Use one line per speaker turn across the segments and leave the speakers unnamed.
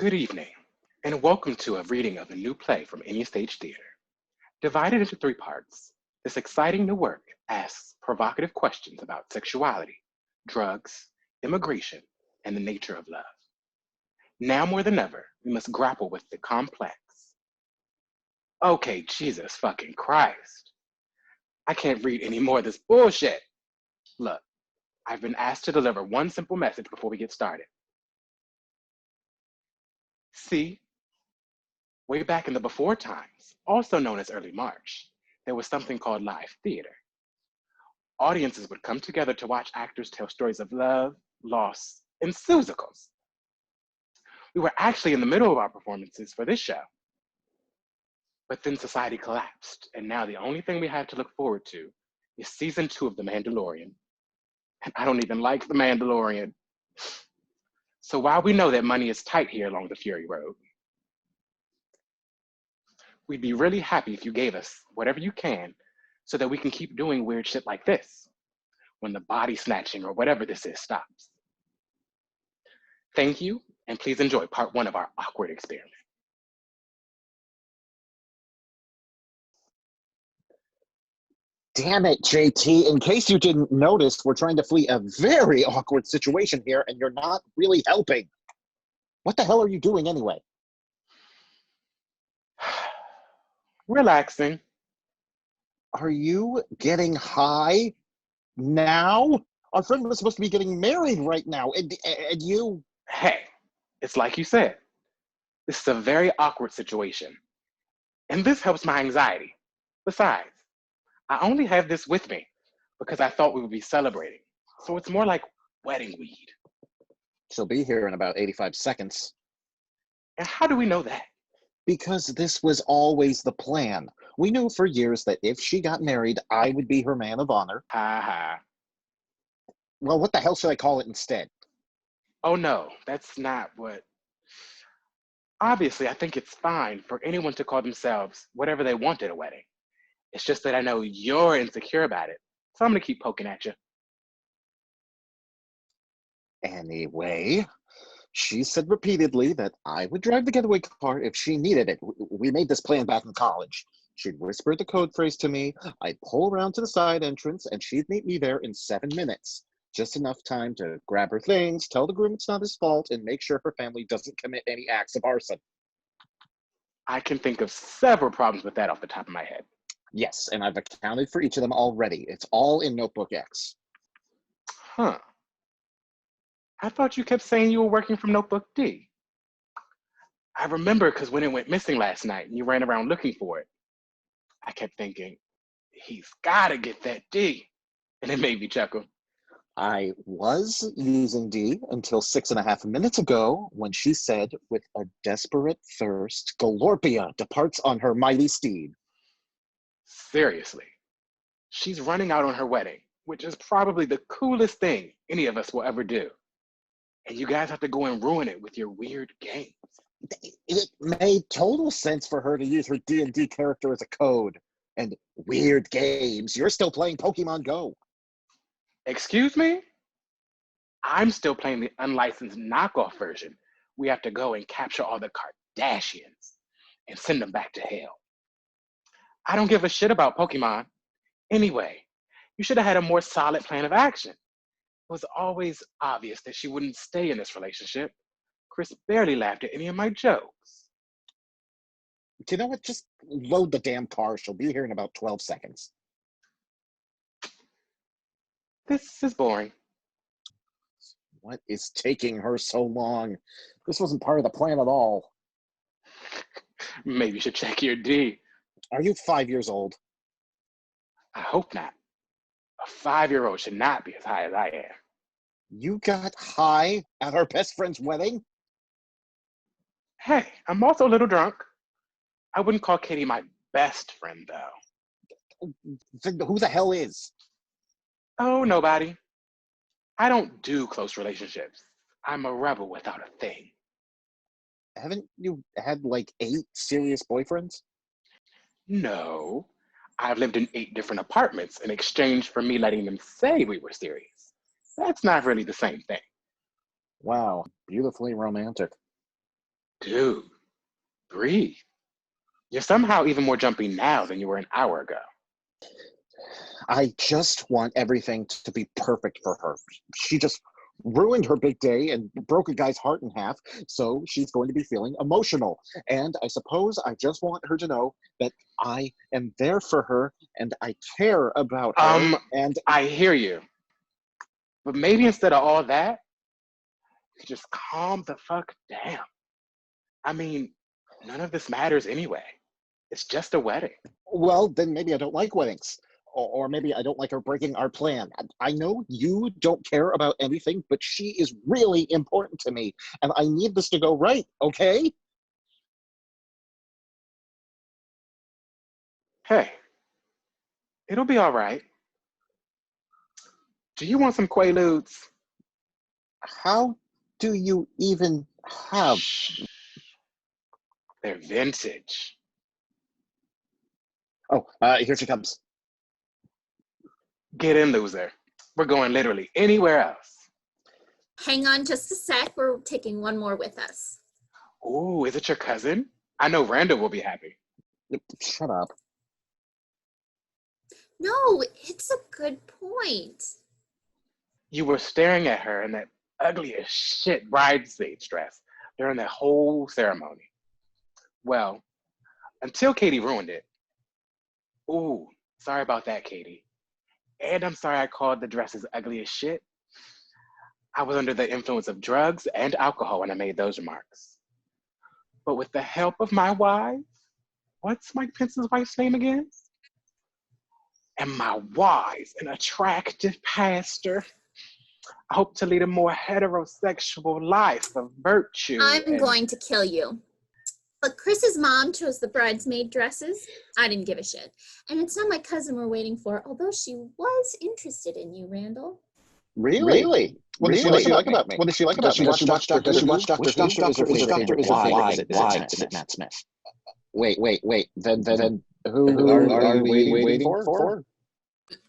Good evening, and welcome to a reading of a new play from Any Stage Theater. Divided into three parts, this exciting new work asks provocative questions about sexuality, drugs, immigration, and the nature of love. Now more than ever, we must grapple with the complex. Okay, Jesus fucking Christ. I can't read any more of this bullshit. Look, I've been asked to deliver one simple message before we get started. See, way back in the before times, also known as early March, there was something called live theater. Audiences would come together to watch actors tell stories of love, loss, and musicals. We were actually in the middle of our performances for this show. But then society collapsed, and now the only thing we have to look forward to is season 2 of The Mandalorian. And I don't even like The Mandalorian. So while we know that money is tight here along the Fury Road, we'd be really happy if you gave us whatever you can so that we can keep doing weird shit like this when the body snatching or whatever this is stops. Thank you, and please enjoy part 1 of our awkward experiment.
Damn it, JT. In case you didn't notice, we're trying to flee a very awkward situation here, and you're not really helping. What the hell are you doing anyway?
Relaxing.
Are you getting high now? Our friend was supposed to be getting married right now, and you...
Hey, it's like you said. This is a very awkward situation. And this helps my anxiety. Besides, I only have this with me because I thought we would be celebrating. So it's more like wedding weed.
She'll be here in about 85 seconds.
And how do we know that?
Because this was always the plan. We knew for years that if she got married, I would be her man of honor.
Ha ha.
Well, what the hell should I call it instead?
Oh no, that's not what... Obviously, I think it's fine for anyone to call themselves whatever they want at a wedding. It's just that I know you're insecure about it, so I'm gonna keep poking at you.
Anyway, she said repeatedly that I would drive the getaway car if she needed it. We made this plan back in college. She'd whisper the code phrase to me, I'd pull around to the side entrance, and she'd meet me there in 7 minutes. Just enough time to grab her things, tell the groom it's not his fault, and make sure her family doesn't commit any acts of arson.
I can think of several problems with that off the top of my head.
Yes, and I've accounted for each of them already. It's all in Notebook X.
Huh. I thought you kept saying you were working from Notebook D. I remember because when it went missing last night and you ran around looking for it, I kept thinking, he's gotta get that D. And it made me chuckle.
I was using D until 6.5 minutes ago when she said, with a desperate thirst, Galorpia departs on her mighty steed.
Seriously. She's running out on her wedding, which is probably the coolest thing any of us will ever do. And you guys have to go and ruin it with your weird games.
It made total sense for her to use her D&D character as a code. And weird games. You're still playing Pokemon Go.
Excuse me? I'm still playing the unlicensed knockoff version. We have to go and capture all the Kardashians and send them back to hell. I don't give a shit about Pokemon. Anyway, you should have had a more solid plan of action. It was always obvious that she wouldn't stay in this relationship. Chris barely laughed at any of my jokes.
You know what? Just load the damn car. She'll be here in about 12 seconds.
This is boring.
What is taking her so long? This wasn't part of the plan at all.
Maybe you should check your D.
Are you 5 years old?
I hope not. A 5-year-old should not be as high as I am.
You got high at our best friend's wedding?
Hey, I'm also a little drunk. I wouldn't call Katie my best friend, though.
Who the hell is?
Oh, nobody. I don't do close relationships. I'm a rebel without a thing.
Haven't you had like 8 serious boyfriends?
No. I've lived in 8 different apartments in exchange for me letting them say we were serious. That's not really the same thing.
Wow, beautifully romantic.
Dude, breathe. You're somehow even more jumpy now than you were an hour ago.
I just want everything to be perfect for her. She just ruined her big day and broke a guy's heart in half, so she's going to be feeling emotional. And I suppose I just want her to know that I am there for her and I care about her. And
I hear you. But maybe instead of all that, you just calm the fuck down. I mean, none of this matters anyway. It's just a wedding.
well, then maybe I don't like weddings. Or maybe I don't like her breaking our plan. I know you don't care about anything, but she is really important to me, and I need this to go right, okay?
Hey, it'll be all right. Do you want some Quaaludes?
How do you even have...
Shh. They're vintage.
Oh, here she comes.
Get in, loser. We're going literally anywhere else.
Hang on just a sec. We're taking one more with us.
Ooh, is it your cousin? I know Randall will be happy.
Shut up.
No, it's a good point.
You were staring at her in that ugly as shit bridesmaid dress during that whole ceremony. Well, until Katie ruined it. Ooh, sorry about that, Katie. And I'm sorry I called the dresses ugly as shit. I was under the influence of drugs and alcohol when I made those remarks. But with the help of my wife, what's Mike Pence's wife's name again? And my wise and attractive pastor, I hope to lead a more heterosexual life of virtue.
I'm going to kill you. But Chris's mom chose the bridesmaid dresses. I didn't give a shit. And it's not my cousin we're waiting for, although she was interested in you, Randall.
Really? What does she like about me?
What does she like about me?
Does she watch Doctor Who? Which Doctor is her favorite?
Why?
Matt Smith. Wait. Then who are we waiting for?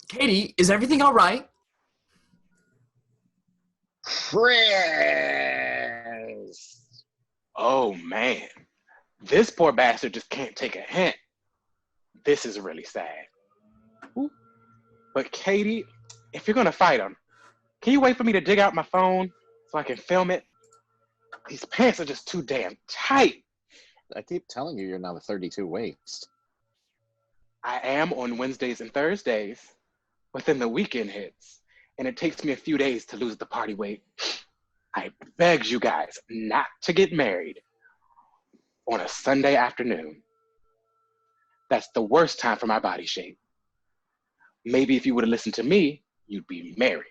Katie, is everything all right?
Chris!
Oh man, this poor bastard just can't take a hint. This is really sad. But Katie, if you're gonna fight him, can you wait for me to dig out my phone so I can film it? These pants are just too damn tight.
I keep telling you you're not a 32 waist.
I am on Wednesdays and Thursdays, but then the weekend hits, and it takes me a few days to lose the party weight. I begged you guys not to get married on a Sunday afternoon. That's the worst time for my body shape. Maybe if you would have listened to me, you'd be married.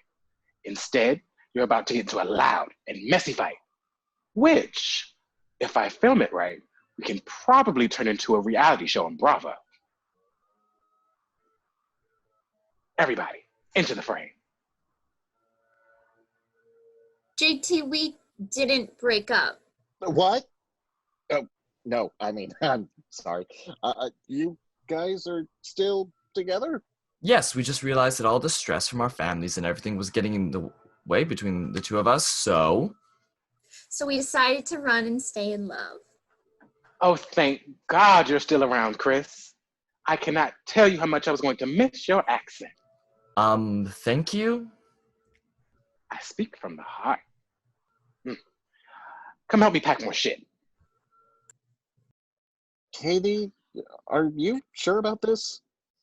Instead, you're about to get into a loud and messy fight, which, if I film it right, we can probably turn into a reality show on Bravo. Everybody, into the frame.
JT, we didn't break up.
What? Oh, no, I mean, I'm sorry. You guys are still together?
Yes, we just realized that all the stress from our families and everything was getting in the way between the two of us, so
we decided to run and stay in love.
Oh, thank God you're still around, Chris. I cannot tell you how much I was going to miss your accent.
Thank you.
I speak from the heart. Come help me pack more shit.
Katie, are you sure about this?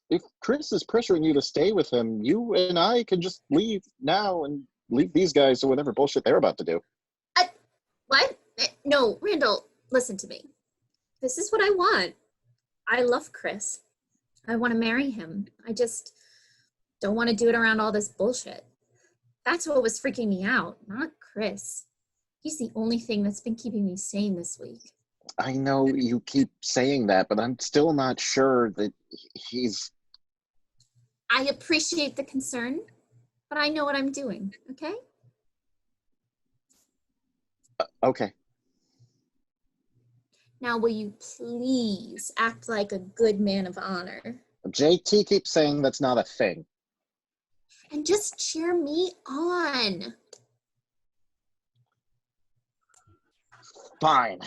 If Chris is pressuring you to stay with him, you and I can just leave now and leave these guys to whatever bullshit they're about to do.
What? No, Randall, listen to me. This is what I want. I love Chris. I want to marry him. I just don't want to do it around all this bullshit. That's what was freaking me out, not Chris. He's the only thing that's been keeping me sane this week.
I know you keep saying that, but I'm still not sure that he's...
I appreciate the concern, but I know what I'm doing, okay?
Okay.
Now, will you please act like a good man of honor?
JT keeps saying that's not a thing.
And just cheer me on.
Fine.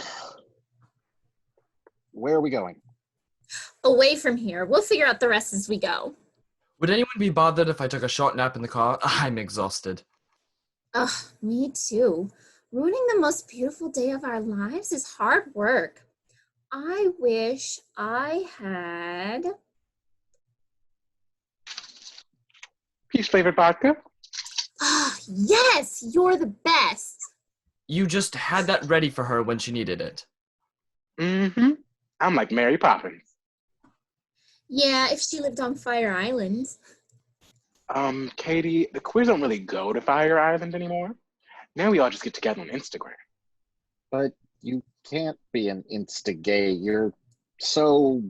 Where are we going?
Away from here. We'll figure out the rest as we go.
Would anyone be bothered if I took a short nap in the car? I'm exhausted.
Ugh, me too. Ruining the most beautiful day of our lives is hard work. I wish I had...
Peach-flavored vodka?
Ah, yes! You're the best!
You just had that ready for her when she needed it.
Mm-hmm. I'm like Mary Poppins.
Yeah, if she lived on Fire Island.
Katie, the queers don't really go to Fire Island anymore. Now we all just get together on Instagram.
But you can't be an insta-gay. You're so...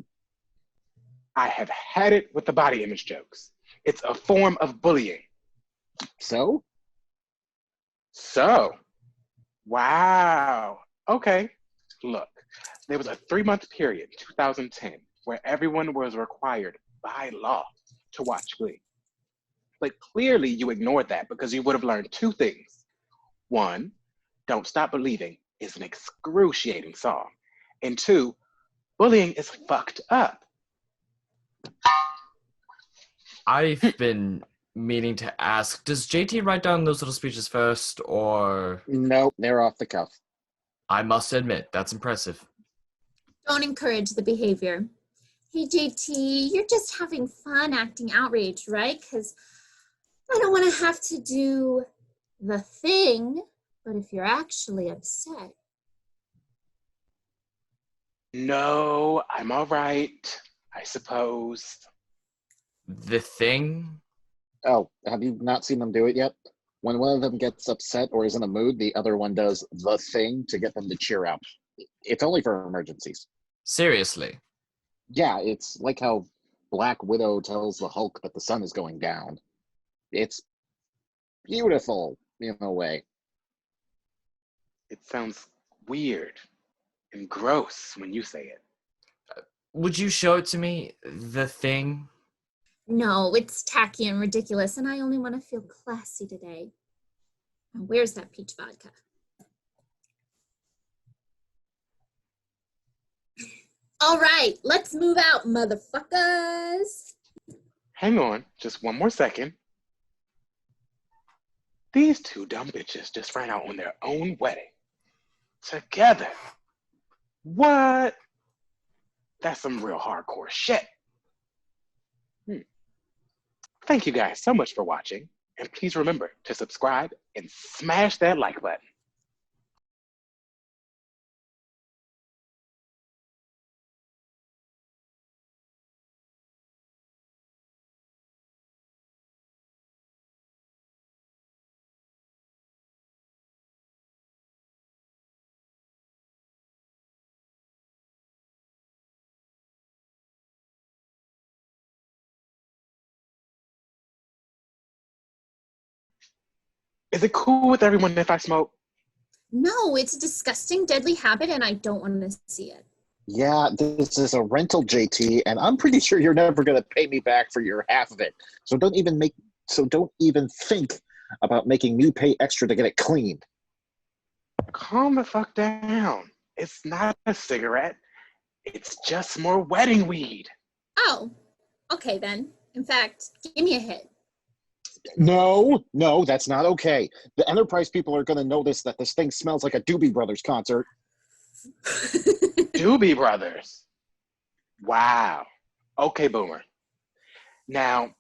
I have had it with the body image jokes. It's a form of bullying.
So?
So, wow. Okay, look, there was a 3-month period, 2010, where everyone was required by law to watch Glee. But clearly you ignored that because you would have learned 2 things. 1, Don't Stop Believing is an excruciating song. And 2, bullying is fucked up.
I've been meaning to ask, does JT write down those little speeches first, or...
No, they're off the cuff.
I must admit, that's impressive.
Don't encourage the behavior. Hey, JT, you're just having fun acting outraged, right? Because I don't want to have to do the thing, but if you're actually upset.
No, I'm all right, I suppose.
The thing?
Oh, have you not seen them do it yet? When one of them gets upset or is in a mood, the other one does the thing to get them to cheer up. It's only for emergencies.
Seriously?
Yeah, it's like how Black Widow tells the Hulk that the sun is going down. It's beautiful, in a way.
It sounds weird and gross when you say it.
Would you show it to me? The thing?
No, it's tacky and ridiculous, and I only want to feel classy today. Now, where's that peach vodka? All right, let's move out, motherfuckers.
Hang on, just one more second. These 2 dumb bitches just ran out on their own wedding. Together. What? That's some real hardcore shit. Thank you guys so much for watching, and please remember to subscribe and smash that like button. Is it cool with everyone if I smoke?
No, it's a disgusting, deadly habit, and I don't want to see it.
Yeah, this is a rental, JT, and I'm pretty sure you're never going to pay me back for your half of it. So don't even think about making me pay extra to get it cleaned.
Calm the fuck down. It's not a cigarette. It's just more wedding weed.
Oh, okay then. In fact, give me a hit.
No, that's not okay. The Enterprise people are going to notice that this thing smells like a Doobie Brothers concert.
Doobie Brothers. Wow. Okay, Boomer. Now,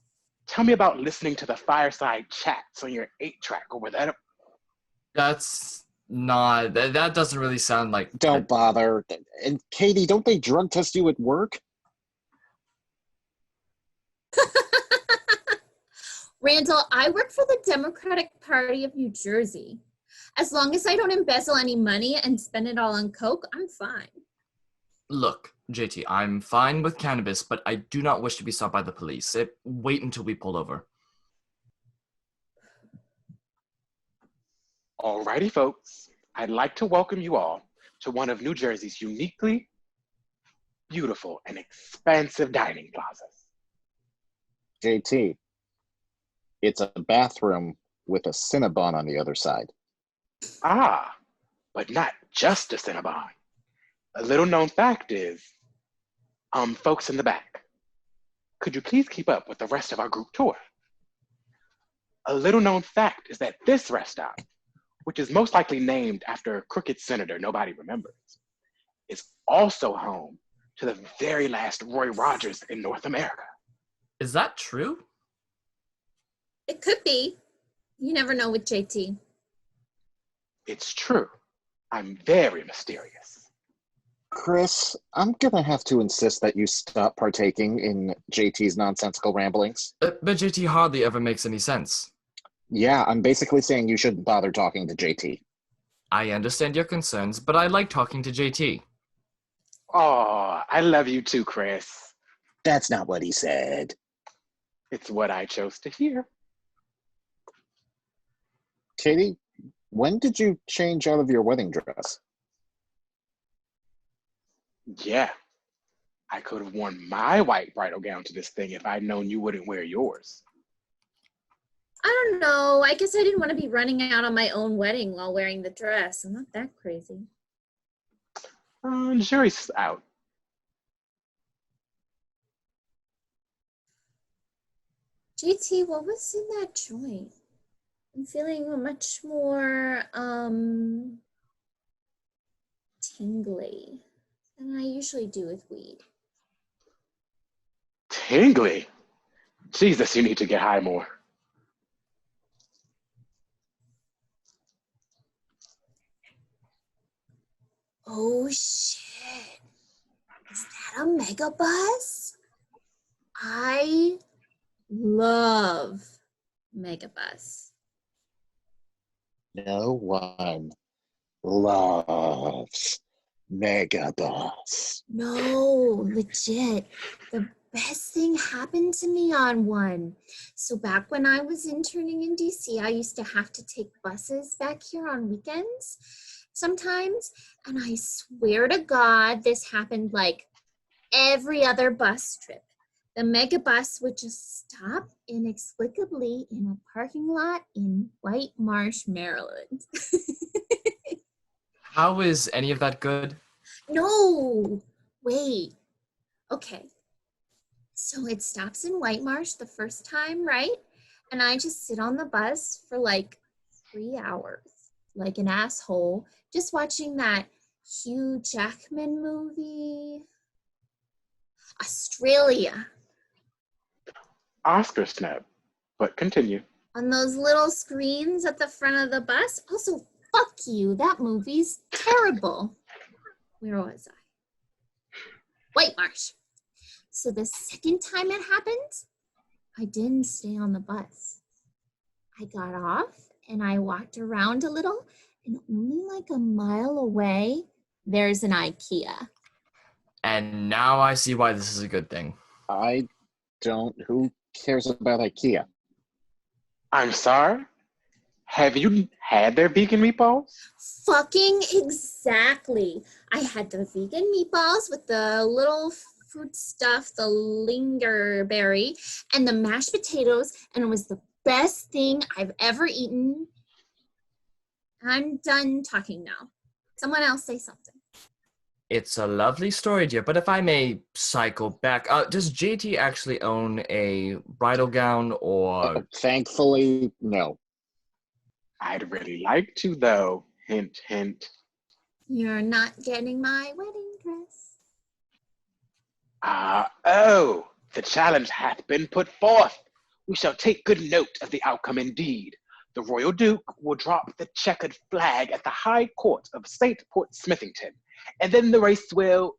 tell me about listening to the fireside chats on your 8-track or whatever.
That's not... That doesn't really sound like...
Don't bother. And Katie, don't they drug test you at work?
Randall, I work for the Democratic Party of New Jersey. As long as I don't embezzle any money and spend it all on coke, I'm fine.
Look, JT, I'm fine with cannabis, but I do not wish to be stopped by the police. Wait until we pull over.
Alrighty, folks. I'd like to welcome you all to one of New Jersey's uniquely beautiful and expansive dining plazas.
JT, it's a bathroom with a Cinnabon on the other side.
Ah, but not just a Cinnabon. A little known fact is Folks in the back, could you please keep up with the rest of our group tour? A little known fact is that this rest stop, which is most likely named after a crooked senator nobody remembers, is also home to the very last Roy Rogers in North America.
Is that true?
It could be. You never know with JT.
It's true. I'm very mysterious.
Chris, I'm gonna have to insist that you stop partaking in JT's nonsensical ramblings.
But JT hardly ever makes any sense.
Yeah, I'm basically saying you shouldn't bother talking to JT.
I understand your concerns, but I like talking to JT.
Oh, I love you too, Chris.
That's not what he said.
It's what I chose to hear.
Katie, when did you change out of your wedding dress?
Yeah, I could have worn my white bridal gown to this thing if I'd known you wouldn't wear yours.
I don't know. I guess I didn't want to be running out on my own wedding while wearing the dress. I'm not that crazy.
Jury's out.
JT, what was in that joint? I'm feeling much more tingly than I usually do with weed.
Tingly? Jesus, you need to get high more.
Oh shit. Is that a mega bus? I love Megabus.
No one loves Megabus.
No, legit. The best thing happened to me on one. So back when I was interning in DC, I used to have to take buses back here on weekends sometimes. And I swear to God, this happened like every other bus trip. The Megabus would just stop inexplicably in a parking lot in White Marsh, Maryland.
How is any of that good?
No, wait. Okay. So it stops in White Marsh the first time, right? And I just sit on the bus for like 3 hours, like an asshole, just watching that Hugh Jackman movie. Australia.
Oscar snub, but continue.
On those little screens at the front of the bus. Also, fuck you. That movie's terrible. Where was I? White Marsh. So the second time it happened, I didn't stay on the bus. I got off and I walked around a little, and only like a mile away, there's an IKEA.
And now I see why this is a good thing.
I don't. Who cares about IKEA?
I'm sorry? Have you had their vegan meatballs?
Fucking exactly. I had the vegan meatballs with the little fruit stuff, the lingerberry, and the mashed potatoes, and it was the best thing I've ever eaten. I'm done talking now. Someone else say something.
It's a lovely story, dear, but if I may cycle back, does JT actually own a bridal gown or...
Thankfully, no.
I'd really like to, though. Hint, hint.
You're not getting my wedding dress.
Oh, the challenge hath been put forth. We shall take good note of the outcome indeed. The Royal Duke will drop the checkered flag at the High Court of St. Port Smithington, and then the race will...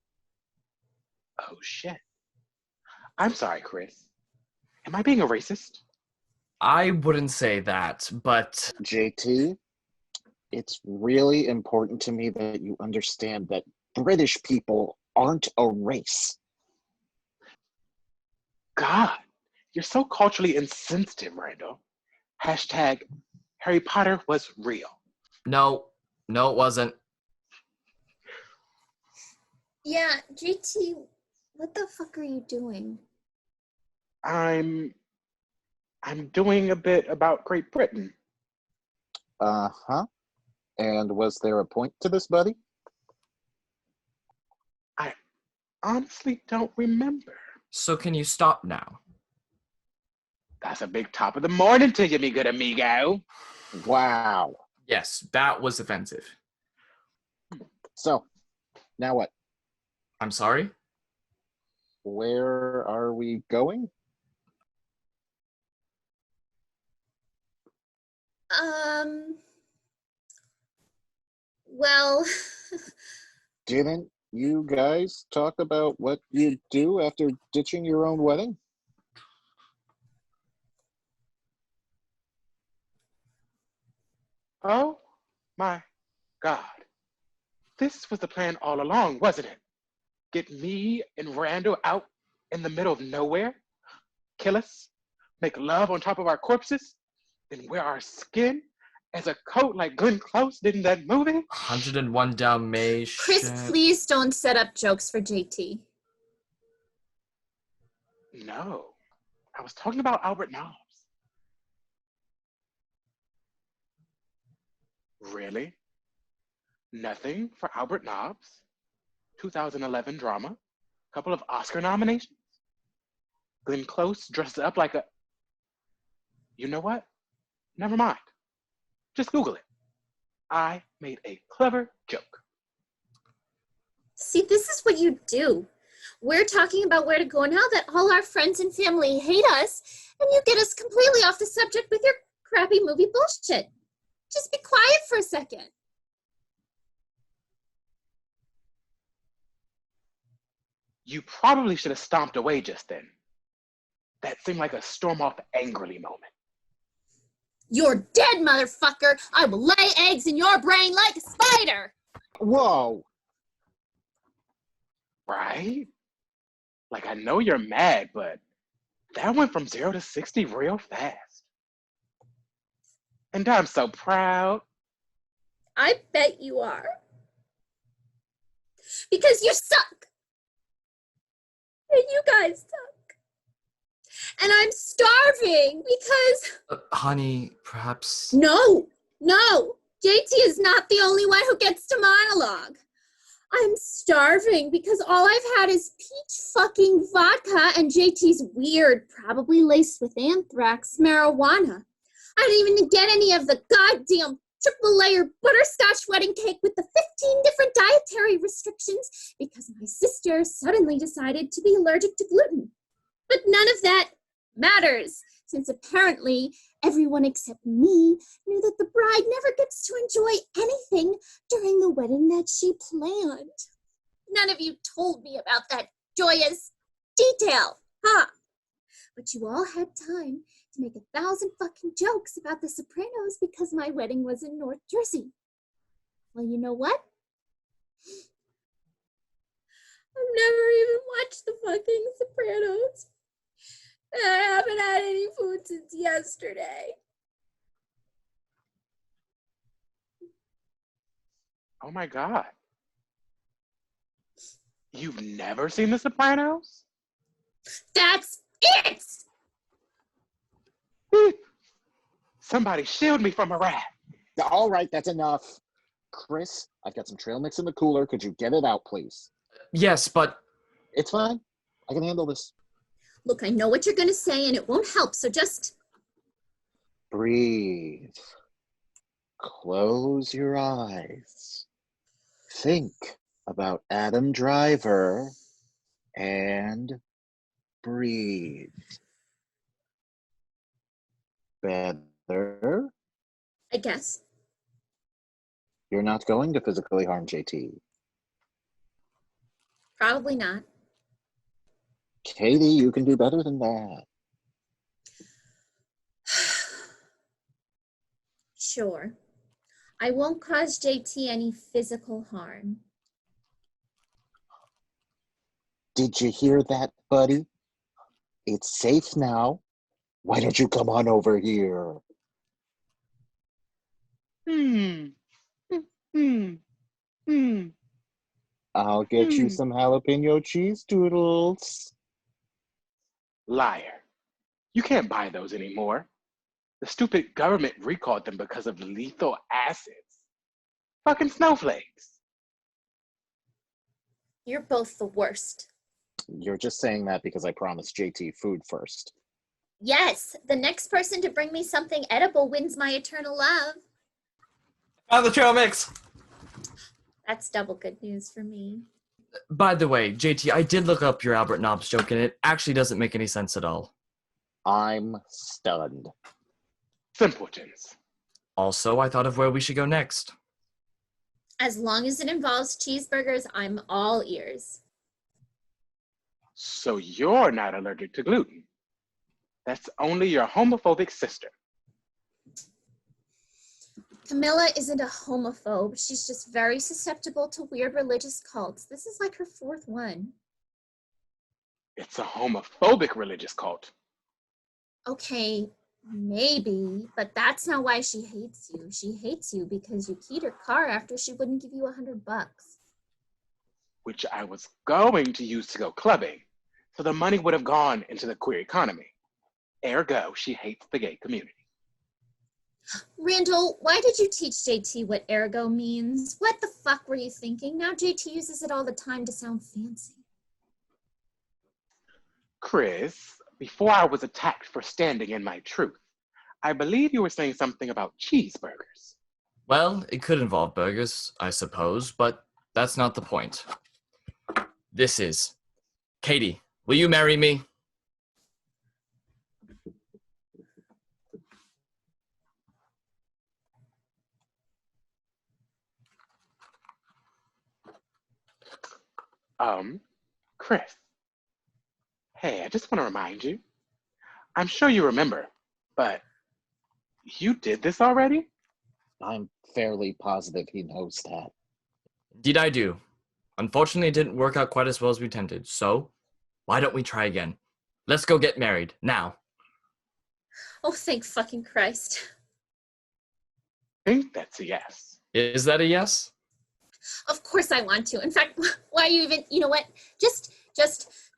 Oh, shit. I'm sorry, Chris. Am I being a racist?
I wouldn't say that, but...
JT, it's really important to me that you understand that British people aren't a race.
God, you're so culturally insensitive, Randall. Hashtag Harry Potter was real.
No, it wasn't.
Yeah, JT, what the fuck are you doing?
I'm doing a bit about Great Britain.
Uh-huh. And was there a point to this, buddy?
honestly don't remember.
So can you stop now?
That's a big top of the morning to you, me good amigo.
Wow.
Yes, that was offensive.
So, now what?
I'm sorry?
Where are we going?
Well,
Didn't you guys talk about what you'd do after ditching your own wedding?
Oh my God. This was the plan all along, wasn't it? Get me and Randall out in the middle of nowhere, kill us, make love on top of our corpses, then wear our skin as a coat like Glenn Close did in that movie?
101 Dalmatians.
Chris, please don't set up jokes for JT.
No, I was talking about Albert Nobbs. Really? Nothing for Albert Nobbs? 2011 drama? Couple of Oscar nominations? Glenn Close dressed up like a... You know what? Never mind. Just Google it. I made a clever joke.
See, this is what you do. We're talking about where to go now that all our friends and family hate us, and you get us completely off the subject with your crappy movie bullshit. Just be quiet for a second.
You probably should have stomped away just then. That seemed like a storm off angrily moment.
You're dead, motherfucker! I will lay eggs in your brain like a spider!
Whoa!
Right? Like, I know you're mad, but that went from 0 to 60 real fast. And I'm so proud.
I bet you are. Because you suck! And you guys suck. And I'm starving because...
Honey, perhaps...
No! JT is not the only one who gets to monologue. I'm starving because all I've had is peach fucking vodka and JT's weird, probably laced with anthrax, marijuana. I didn't even get any of the goddamn triple layer butterscotch wedding cake with the 15 different dietary restrictions because my sister suddenly decided to be allergic to gluten. But none of that matters, since apparently everyone except me knew that the bride never gets to enjoy anything during the wedding that she planned. None of you told me about that joyous detail, huh? But you all had time to make 1,000 fucking jokes about The Sopranos because my wedding was in North Jersey. Well, you know what? I've never even watched the fucking Sopranos. I haven't had any food since yesterday.
Oh my God. You've never seen The Sopranos?
That's it!
Beep. Somebody shield me from a rat.
All right, that's enough. Chris, I've got some trail mix in the cooler. Could you get it out, please?
Yes, but...
It's fine. I can handle this.
Look, I know what you're going to say, and it won't help, so just...
Breathe. Close your eyes. Think about Adam Driver and breathe. Better?
I guess.
You're not going to physically harm JT.
Probably not.
Katie, you can do better than that.
Sure. I won't cause JT any physical harm.
Did you hear that, buddy? It's safe now. Why don't you come on over here? I'll get you some jalapeno cheese doodles.
Liar. You can't buy those anymore. The stupid government recalled them because of lethal acids. Fucking snowflakes.
You're both the worst.
You're just saying that because I promised JT food first.
Yes, the next person to bring me something edible wins my eternal love.
Found the trail mix!
That's double good news for me.
By the way, JT, I did look up your Albert Nobbs joke, and it actually doesn't make any sense at all.
I'm stunned.
Simpletons.
Also, I thought of where we should go next.
As long as it involves cheeseburgers, I'm all ears.
So you're not allergic to gluten. That's only your homophobic sister.
Camilla isn't a homophobe. She's just very susceptible to weird religious cults. This is like her fourth one.
It's a homophobic religious cult.
Okay, maybe, but that's not why she hates you. She hates you because you keyed her car after she wouldn't give you $100.
Which I was going to use to go clubbing, so the money would have gone into the queer economy. Ergo, she hates the gay community.
Randall, why did you teach JT what ergo means? What the fuck were you thinking? Now JT uses it all the time to sound fancy.
Chris, before I was attacked for standing in my truth, I believe you were saying something about cheeseburgers.
Well, it could involve burgers, I suppose, but that's not the point. This is. Katie, will you marry me?
Chris. Hey, I just want to remind you. I'm sure you remember, but you did this already?
I'm fairly positive he knows that.
Indeed I do. Unfortunately, it didn't work out quite as well as we intended, so why don't we try again? Let's go get married, now.
Oh, thank fucking Christ.
I think that's a yes.
Is that a yes?
Of course I want to. In fact, why you even, you know what? Just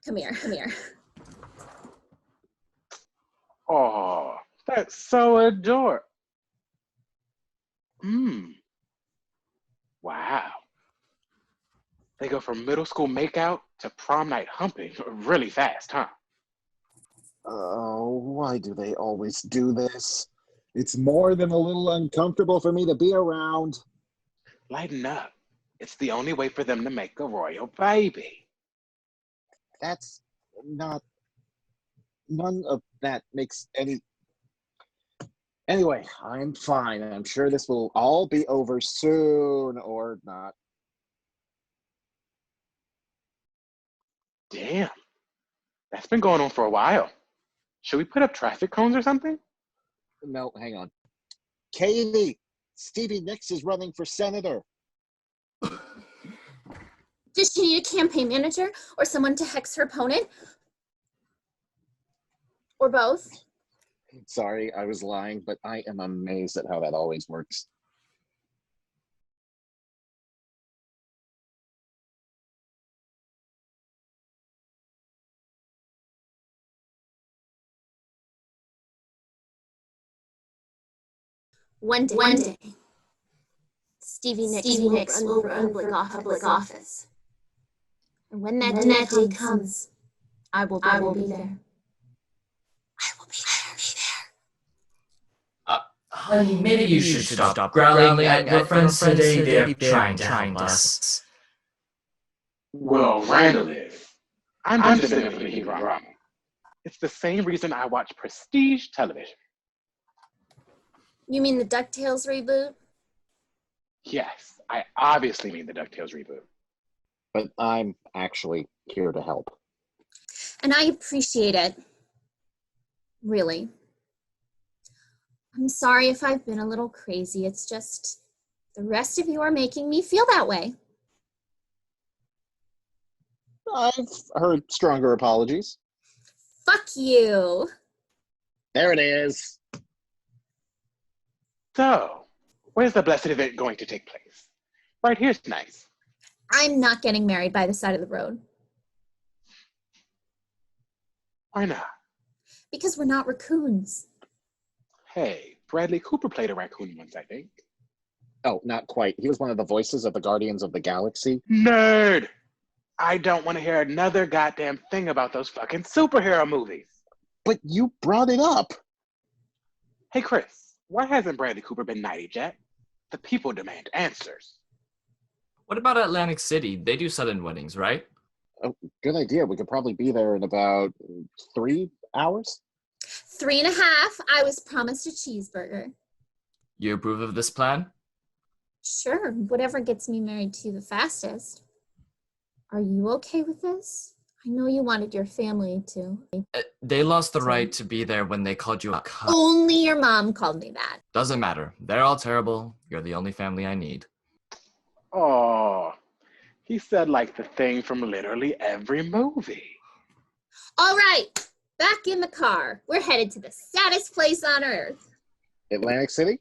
come here.
Oh, that's so adorable. Wow. They go from middle school makeout to prom night humping really fast, huh?
Oh, why do they always do this? It's more than a little uncomfortable for me to be around.
Lighten up. It's the only way for them to make a royal baby.
That's not... None of that makes any... Anyway, I'm fine. I'm sure this will all be over soon, or not.
Damn. That's been going on for a while. Should we put up traffic cones or something?
No, hang on. Katie, Stevie Nicks is running for senator.
Does she need a campaign manager or someone to hex her opponent? Or both?
Sorry, I was lying, but I am amazed at how that always works.
One day, Stevie Nicks will run for public office. And when that day comes, I will be there. I will be there.
Honey, maybe you should stop growling at your friends today. They're trying to help us.
Well, Randall is. I'm just in it for the heat drama. It's the same reason I watch prestige television.
You mean the DuckTales reboot?
Yes, I obviously mean the DuckTales reboot.
But I'm actually here to help.
And I appreciate it. Really. I'm sorry if I've been a little crazy. It's just the rest of you are making me feel that way.
I've heard stronger apologies.
Fuck you.
There it is.
So, where's the blessed event going to take place? Right here's nice.
I'm not getting married by the side of the road.
Why not?
Because we're not raccoons.
Hey, Bradley Cooper played a raccoon once, I think.
Oh, not quite. He was one of the voices of the Guardians of the Galaxy.
Nerd! I don't want to hear another goddamn thing about those fucking superhero movies.
But you brought it up.
Hey, Chris, why hasn't Bradley Cooper been knighted yet? The people demand answers.
What about Atlantic City? They do sudden weddings, right?
Oh, good idea. We could probably be there in about 3 hours.
3.5. I was promised a cheeseburger.
You approve of this plan?
Sure, whatever gets me married to you the fastest. Are you okay with this? I know you wanted your family to.
They lost the right to be there when they called you a cunt.
Only your mom called me that.
Doesn't matter. They're all terrible. You're the only family I need.
Oh, he said like the thing from literally every movie.
All right, back in the car. We're headed to the saddest place on earth.
Atlantic City?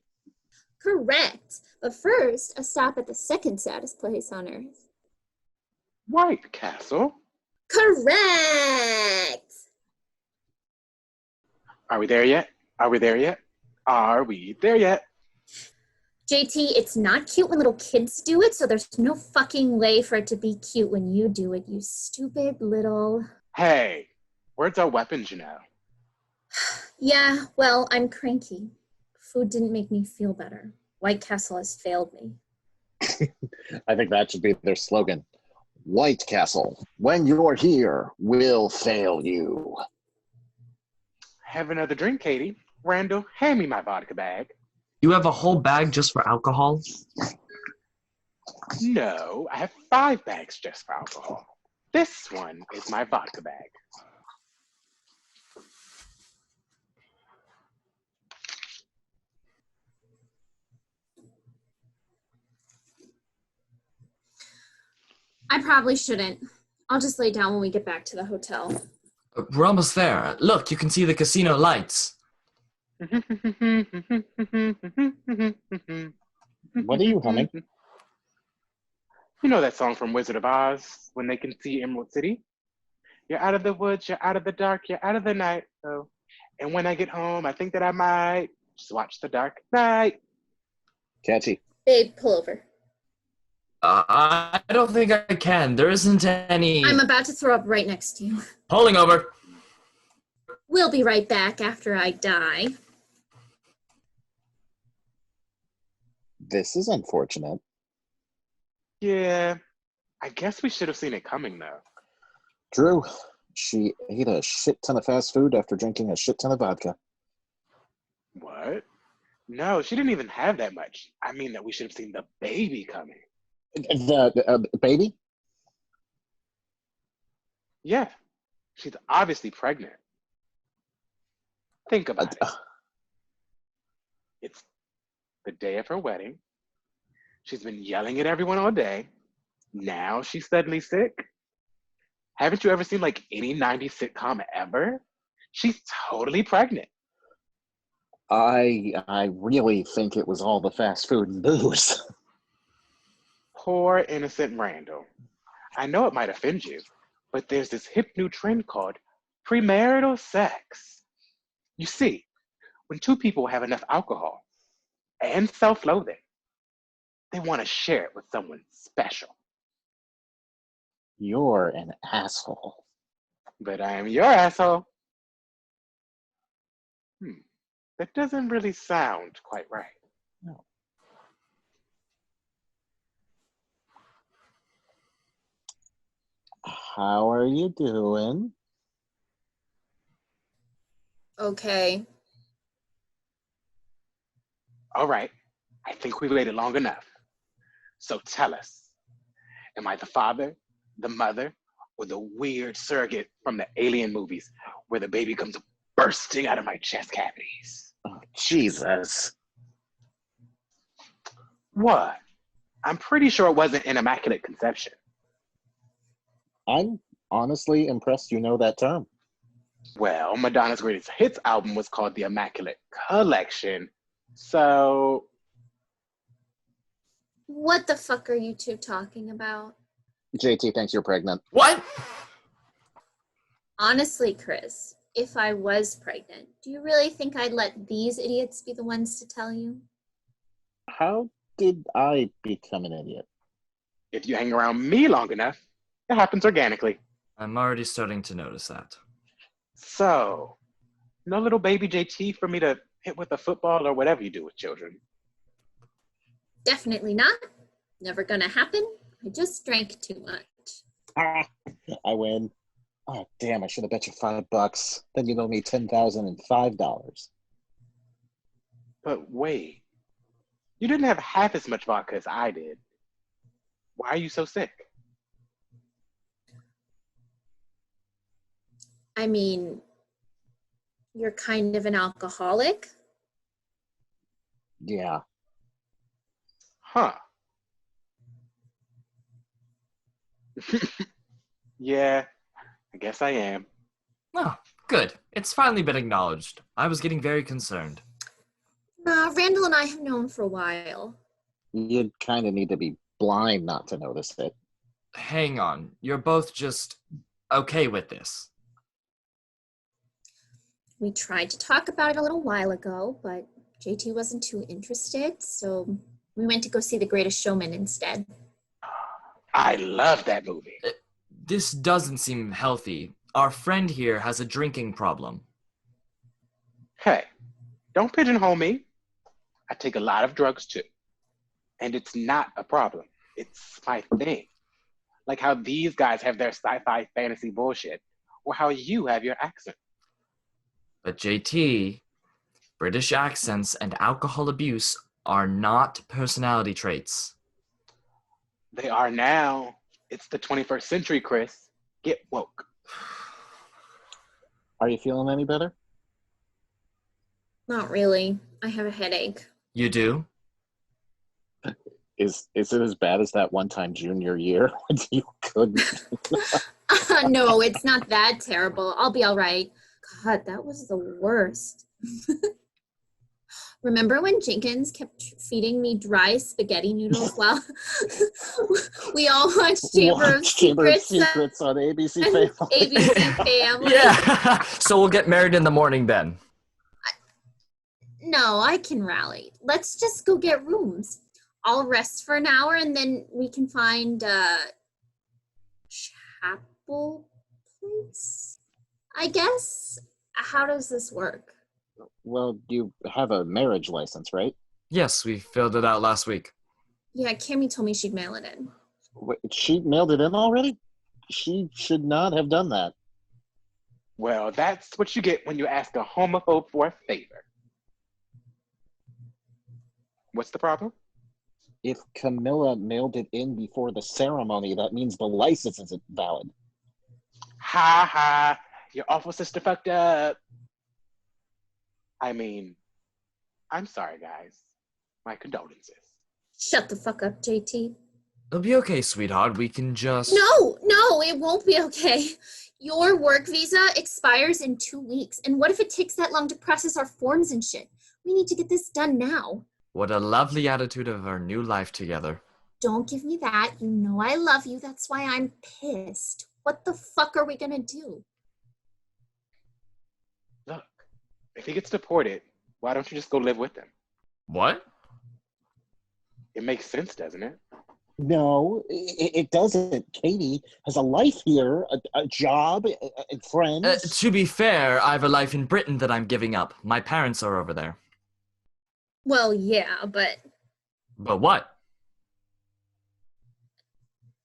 Correct. But first, a stop at the second saddest place on earth.
White Castle.
Correct.
Are we there yet? Are we there yet? Are we there yet?
JT, it's not cute when little kids do it, so there's no fucking way for it to be cute when you do it, you stupid little...
Hey, words are weapons, you know.
Yeah, well, I'm cranky. Food didn't make me feel better. White Castle has failed me.
I think that should be their slogan. White Castle, when you're here, we'll fail you.
Have another drink, Katie. Randall, hand me my vodka bag.
You have a whole bag just for alcohol?
No, I have 5 bags just for alcohol. This one is my vodka bag.
I probably shouldn't. I'll just lay down when we get back to the hotel.
We're almost there. Look, you can see the casino lights.
What are you humming?
You know that song from Wizard of Oz, when they can see Emerald City? You're out of the woods, you're out of the dark, you're out of the night. Oh, and when I get home, I think that I might just watch The Dark Knight.
Catchy.
Babe, pull over.
I don't think I can. There isn't any...
I'm about to throw up right next to you.
Pulling over.
We'll be right back after I die.
This is unfortunate.
Yeah, I guess we should have seen it coming, though.
Drew, she ate a shit ton of fast food after drinking a shit ton of vodka.
What? No, she didn't even have that much. I mean that we should have seen the baby coming.
The baby?
Yeah, she's obviously pregnant. Think about it. It's the day of her wedding. She's been yelling at everyone all day. Now she's suddenly sick. Haven't you ever seen like any 90s sitcom ever? She's totally pregnant.
I really think it was all the fast food and booze.
Poor innocent Randall. I know it might offend you, but there's this hip new trend called premarital sex. You see, when 2 people have enough alcohol and self-loathing, they want to share it with someone special.
You're an asshole.
But I am your asshole. That doesn't really sound quite right.
No. How are you doing?
Okay.
All right, I think we waited long enough. So tell us, am I the father, the mother, or the weird surrogate from the alien movies where the baby comes bursting out of my chest cavities?
Oh, Jesus.
What? I'm pretty sure it wasn't an immaculate conception.
I'm honestly impressed you know that term.
Well, Madonna's greatest hits album was called The Immaculate Collection, so...
What the fuck are you two talking about?
JT thinks you're pregnant.
What?
Honestly, Chris, if I was pregnant, do you really think I'd let these idiots be the ones to tell you?
How did I become an idiot?
If you hang around me long enough, It happens organically.
I'm already starting to notice that.
So, no little baby JT for me to hit with a football or whatever you do with children.
Definitely not. Never gonna happen. I just drank too much.
Ah, I win. Oh, damn, I should have bet you $5. Then you owe me $10,005.
But wait, you didn't have half as much vodka as I did. Why are you so sick?
I mean, you're kind of an alcoholic.
Yeah.
Huh. Yeah, I guess I am.
Oh, good. It's finally been acknowledged. I was getting very concerned.
Nah, Randall and I have known for a while.
You'd kind of need to be blind not to notice it.
Hang on. You're both just okay with this.
We tried to talk about it a little while ago, but JT wasn't too interested, so we went to go see The Greatest Showman instead.
I love that movie.
This doesn't seem healthy. Our friend here has a drinking problem.
Hey, don't pigeonhole me. I take a lot of drugs too. And it's not a problem. It's my thing. Like how these guys have their sci-fi fantasy bullshit, or how you have your accent.
But JT, British accents and alcohol abuse are not personality traits.
They are now. It's the 21st century, Chris. Get woke.
Are you feeling any better?
Not really. I have a headache.
You do?
Is it as bad as that one time junior year when you couldn't?
No, it's not that terrible. I'll be all right. God, that was the worst. Remember when Jenkins kept feeding me dry spaghetti noodles while we all watched Chamber of Secrets
on ABC Family?
ABC Family?
Yeah. So we'll get married in the morning then.
No, I can rally. Let's just go get rooms. I'll rest for an hour and then we can find a chapel place, I guess. How does this work?
Well, you have a marriage license, right?
Yes, we filled it out last week.
Yeah, Kimmy told me she'd mail it in.
Wait, she mailed it in already? She should not have done that.
Well, that's what you get when you ask a homophobe for a favor. What's the problem?
If Camilla mailed it in before the ceremony, that means the license isn't valid.
Ha ha, your awful sister fucked up. I mean, I'm sorry, guys. My condolences.
Shut the fuck up, JT.
It'll be okay, sweetheart. We can just...
No, it won't be okay. Your work visa expires in 2 weeks. And what if it takes that long to process our forms and shit? We need to get this done now.
What a lovely attitude of our new life together.
Don't give me that. You know I love you. That's why I'm pissed. What the fuck are we gonna do?
Look, if he gets deported, why don't you just go live with him?
What?
It makes sense, doesn't it?
No, it doesn't. Katie has a life here, a job, and friends.
To be fair, I have a life in Britain that I'm giving up. My parents are over there.
Well, yeah, but
But what?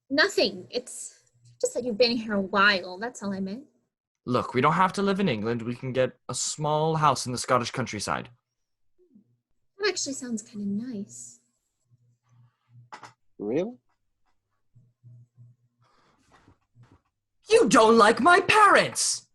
nothing. It's just that you've been here a while. That's all I meant.
Look, we don't have to live in England. We can get a small house in the Scottish countryside.
That actually sounds kind of nice.
Really?
You don't like my parents!